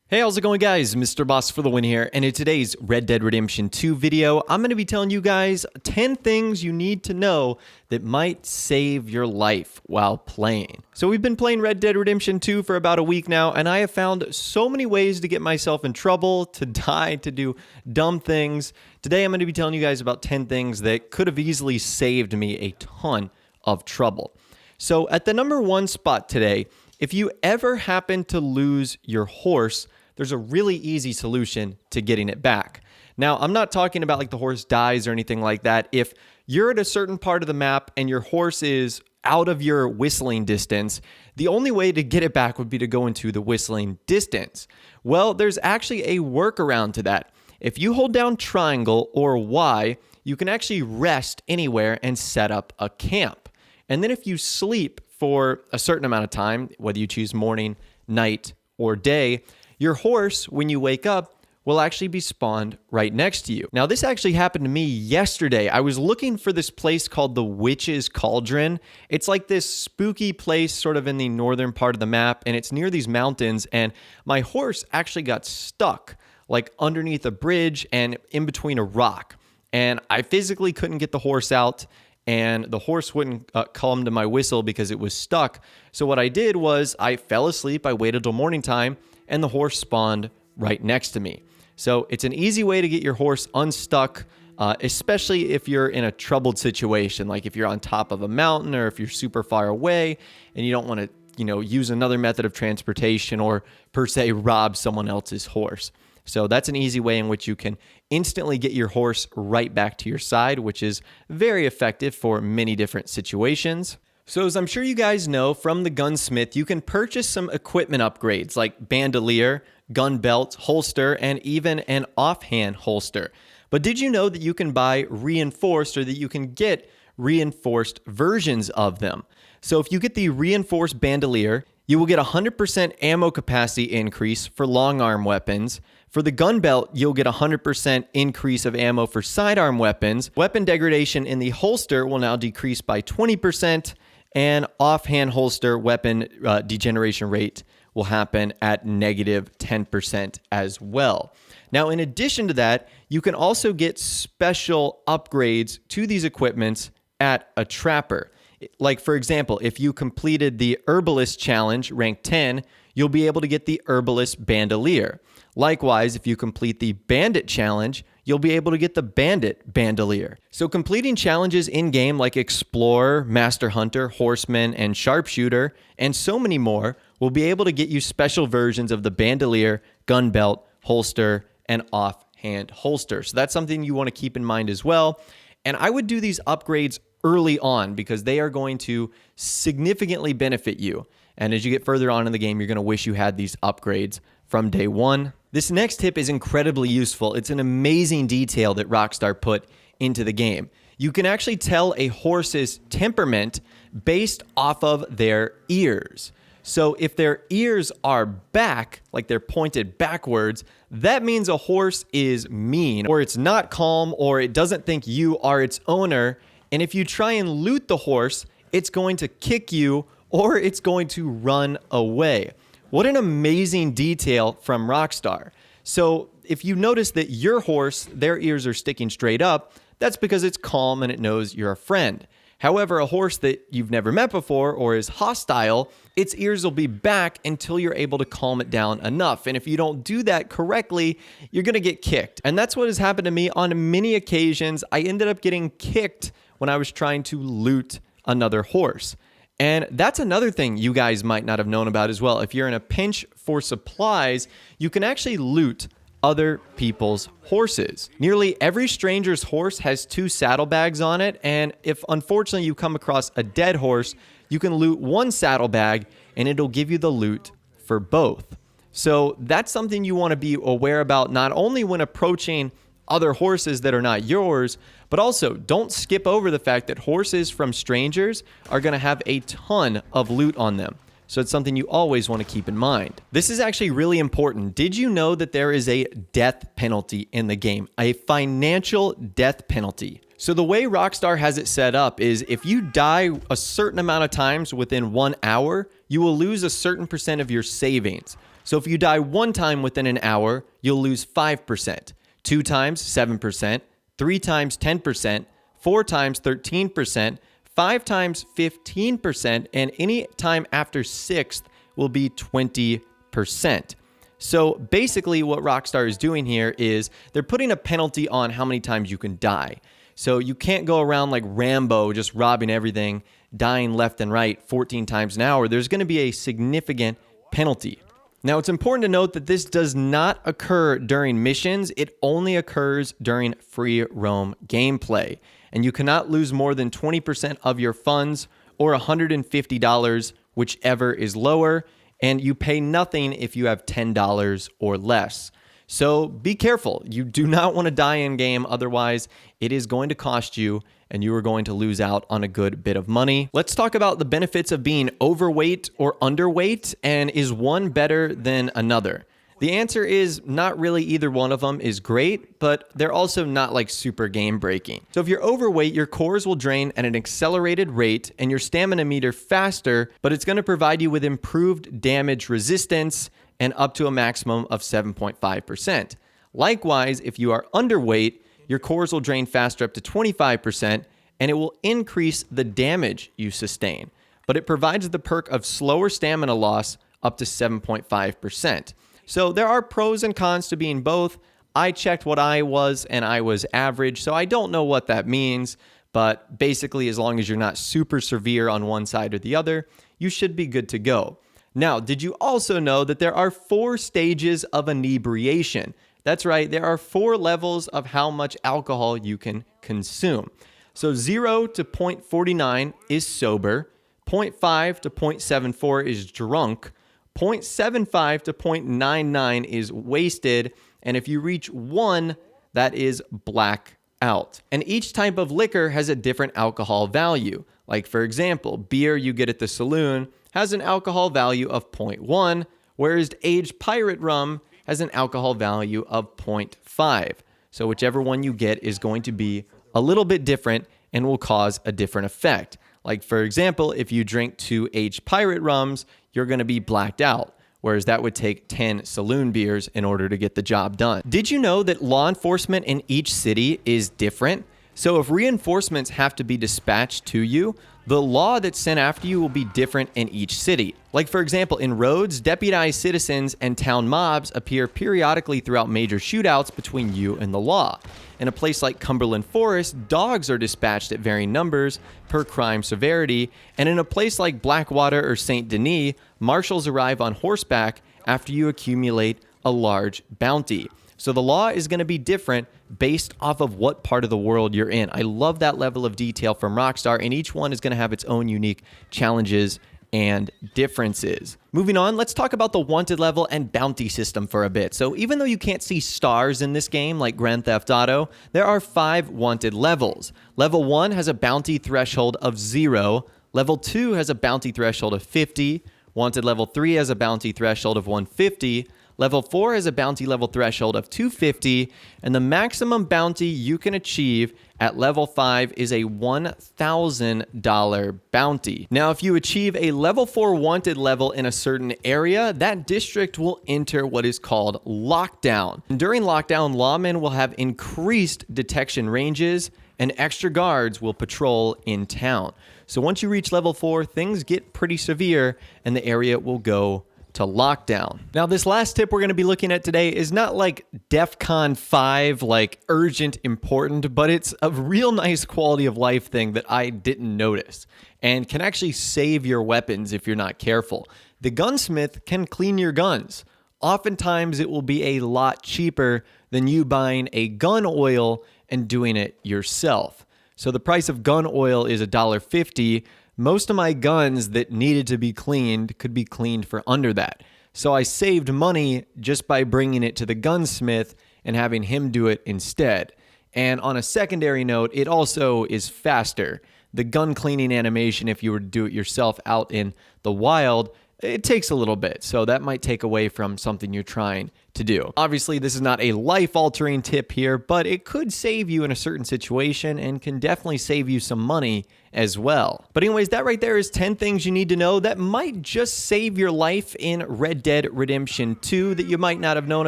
Hey, how's it going, guys? Mr. Boss for the win here, and in today's Red Dead Redemption 2 video, I'm going to be telling you guys 10 things you need to know that might save your life while playing. So we've been playing Red Dead Redemption 2 for about a week now, and I have found so many ways to get myself in trouble, to die, to do dumb things. Today, I'm going to be telling you guys about 10 things that could have easily saved me a ton of trouble. So at the number one spot today, if you ever happen to lose your horse, there's a really easy solution to getting it back. Now, I'm not talking about like the horse dies or anything like that. If you're at a certain part of the map and your horse is out of your whistling distance, the only way to get it back would be to go into the whistling distance. Well, there's actually a workaround to that. If you hold down triangle or Y, you can actually rest anywhere and set up a camp. And then if you sleep for a certain amount of time, whether you choose morning, night, or day, your horse, when you wake up, will actually be spawned right next to you. Now, this actually happened to me yesterday. I was looking for this place called the Witch's Cauldron. It's like this spooky place sort of in the northern part of the map, and it's near these mountains, and my horse actually got stuck like underneath a bridge and in between a rock. And I physically couldn't get the horse out, and the horse wouldn't come to my whistle because it was stuck. So what I did was I fell asleep, I waited till morning time, and the horse spawned right next to me. So it's an easy way to get your horse unstuck, especially if you're in a troubled situation, like if you're on top of a mountain or if you're super far away and you don't want to, use another method of transportation or per se rob someone else's horse. So that's an easy way in which you can instantly get your horse right back to your side, which is very effective for many different situations. So as I'm sure you guys know, from the Gunsmith, you can purchase some equipment upgrades like bandolier, gun belt, holster, and even an offhand holster. But did you know that you can buy reinforced, or that you can get reinforced versions of them? So if you get the reinforced bandolier, you will get 100% ammo capacity increase for long arm weapons. For the gun belt, you'll get 100% increase of ammo for sidearm weapons. Weapon degradation in the holster will now decrease by 20%. And offhand holster weapon degeneration rate will happen at negative 10% as well. Now, in addition to that, you can also get special upgrades to these equipments at a trapper. Like, for example, if you completed the Herbalist Challenge, rank 10, you'll be able to get the Herbalist Bandolier. Likewise, if you complete the Bandit Challenge, you'll be able to get the Bandit Bandolier. So completing challenges in-game like Explorer, Master Hunter, Horseman, and Sharpshooter, and so many more, will be able to get you special versions of the Bandolier, Gun Belt, Holster, and Offhand Holster. So that's something you want to keep in mind as well. And I would do these upgrades early on because they are going to significantly benefit you. And as you get further on in the game, you're going to wish you had these upgrades from day one. This next tip is incredibly useful. It's an amazing detail that Rockstar put into the game. You can actually tell a horse's temperament based off of their ears. So if their ears are back, like they're pointed backwards, that means a horse is mean, or it's not calm, or it doesn't think you are its owner. And if you try and loot the horse, it's going to kick you or it's going to run away. What an amazing detail from Rockstar. So if you notice that your horse, their ears are sticking straight up, that's because it's calm and it knows you're a friend. However, a horse that you've never met before or is hostile, its ears will be back until you're able to calm it down enough. And if you don't do that correctly, you're going to get kicked. And that's what has happened to me on many occasions. I ended up getting kicked when I was trying to loot another horse. And that's another thing you guys might not have known about as well. If you're in a pinch for supplies, you can actually loot other people's horses. Nearly every stranger's horse has 2 saddlebags on it, and if unfortunately you come across a dead horse, you can loot 1 saddlebag and it'll give you the loot for both. So that's something you want to be aware about, not only when approaching other horses that are not yours, but also don't skip over the fact that horses from strangers are going to have a ton of loot on them. So it's something you always want to keep in mind. This is actually really important. Did you know that there is a death penalty in the game? A financial death penalty. So the way Rockstar has it set up is if you die a certain amount of times within 1 hour, you will lose a certain percent of your savings. So if you die 1 time within an hour, you'll lose 5%, 2 times 7%, 3 times 10%, 4 times 13%, 5 times 15%, and any time after 6th will be 20%. So basically what Rockstar is doing here is they're putting a penalty on how many times you can die. So you can't go around like Rambo just robbing everything, dying left and right 14 times an hour. There's going to be a significant penalty. Now, it's important to note that this does not occur during missions. It only occurs during free roam gameplay. And you cannot lose more than 20% of your funds or $150, whichever is lower. And you pay nothing if you have $10 or less. So be careful. You do not want to die in game. Otherwise, it is going to cost you and you are going to lose out on a good bit of money. Let's talk about the benefits of being overweight or underweight, and is one better than another? The answer is not really. Either one of them is great, but they're also not like super game breaking. So if you're overweight, your cores will drain at an accelerated rate and your stamina meter faster, but it's going to provide you with improved damage resistance and up to a maximum of 7.5%. Likewise, if you are underweight, your cores will drain faster up to 25%, and it will increase the damage you sustain. But it provides the perk of slower stamina loss up to 7.5%. So there are pros and cons to being both. I checked what I was, and I was average, so I don't know what that means. But basically, as long as you're not super severe on one side or the other, you should be good to go. Now, did you also know that there are 4 stages of inebriation? That's right, there are 4 levels of how much alcohol you can consume. So 0 to 0.49 is sober, 0.5 to 0.74 is drunk, 0.75 to 0.99 is wasted, and if you reach 1, that is blackout. And each type of liquor has a different alcohol value. Like for example, beer you get at the saloon has an alcohol value of 0.1, whereas aged pirate rum has an alcohol value of 0.5. So whichever one you get is going to be a little bit different and will cause a different effect. Like for example, if you drink 2 aged pirate rums, you're going to be blacked out, whereas that would take 10 saloon beers in order to get the job done. Did you know that law enforcement in each city is different? So if reinforcements have to be dispatched to you, the law that's sent after you will be different in each city. Like for example, in Rhodes, deputized citizens and town mobs appear periodically throughout major shootouts between you and the law. In a place like Cumberland Forest, dogs are dispatched at varying numbers per crime severity, and in a place like Blackwater or St. Denis, marshals arrive on horseback after you accumulate a large bounty. So the law is going to be different based off of what part of the world you're in. I love that level of detail from Rockstar, and each one is going to have its own unique challenges and differences. Moving on, let's talk about the wanted level and bounty system for a bit. So even though you can't see stars in this game like Grand Theft Auto, there are 5 wanted levels. Level 1 has a bounty threshold of 0. Level 2 has a bounty threshold of 50. Wanted level 3 has a bounty threshold of 150. Level 4 has a bounty level threshold of 250, and the maximum bounty you can achieve at level 5 is a $1,000 bounty. Now, if you achieve a level 4 wanted level in a certain area, that district will enter what is called lockdown. And during lockdown, lawmen will have increased detection ranges, and extra guards will patrol in town. So once you reach level 4, things get pretty severe, and the area will go to lockdown. Now, this last tip we're going to be looking at today is not like DEFCON 5, like urgent important, but it's a real nice quality of life thing that I didn't notice and can actually save your weapons if you're not careful. The Gunsmith can clean your guns. Oftentimes, it will be a lot cheaper than you buying a gun oil and doing it yourself. So the price of gun oil is $1.50. Most of my guns that needed to be cleaned could be cleaned for under that. So I saved money just by bringing it to the gunsmith and having him do it instead. And on a secondary note, it also is faster. The gun cleaning animation, if you were to do it yourself out in the wild, it takes a little bit. So that might take away from something you're trying to do. Obviously, this is not a life-altering tip here, but it could save you in a certain situation and can definitely save you some money as well. But anyways, that right there is 10 things you need to know that might just save your life in Red Dead Redemption 2 that you might not have known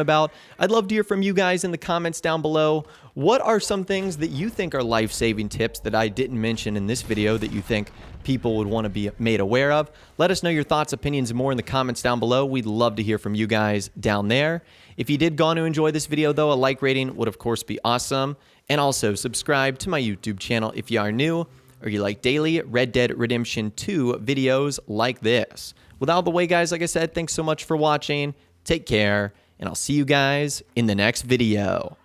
about. I'd love to hear from you guys in the comments down below. What are some things that you think are life-saving tips that I didn't mention in this video that you think people would want to be made aware of? Let us know your thoughts, opinions, and more in the comments down below. We'd love to hear from you guys down there. If you did go on to enjoy this video, though, a like rating would, of course, be awesome. And also, subscribe to my YouTube channel if you are new or you like daily Red Dead Redemption 2 videos like this. With all the way, guys, like I said, thanks so much for watching. Take care, and I'll see you guys in the next video.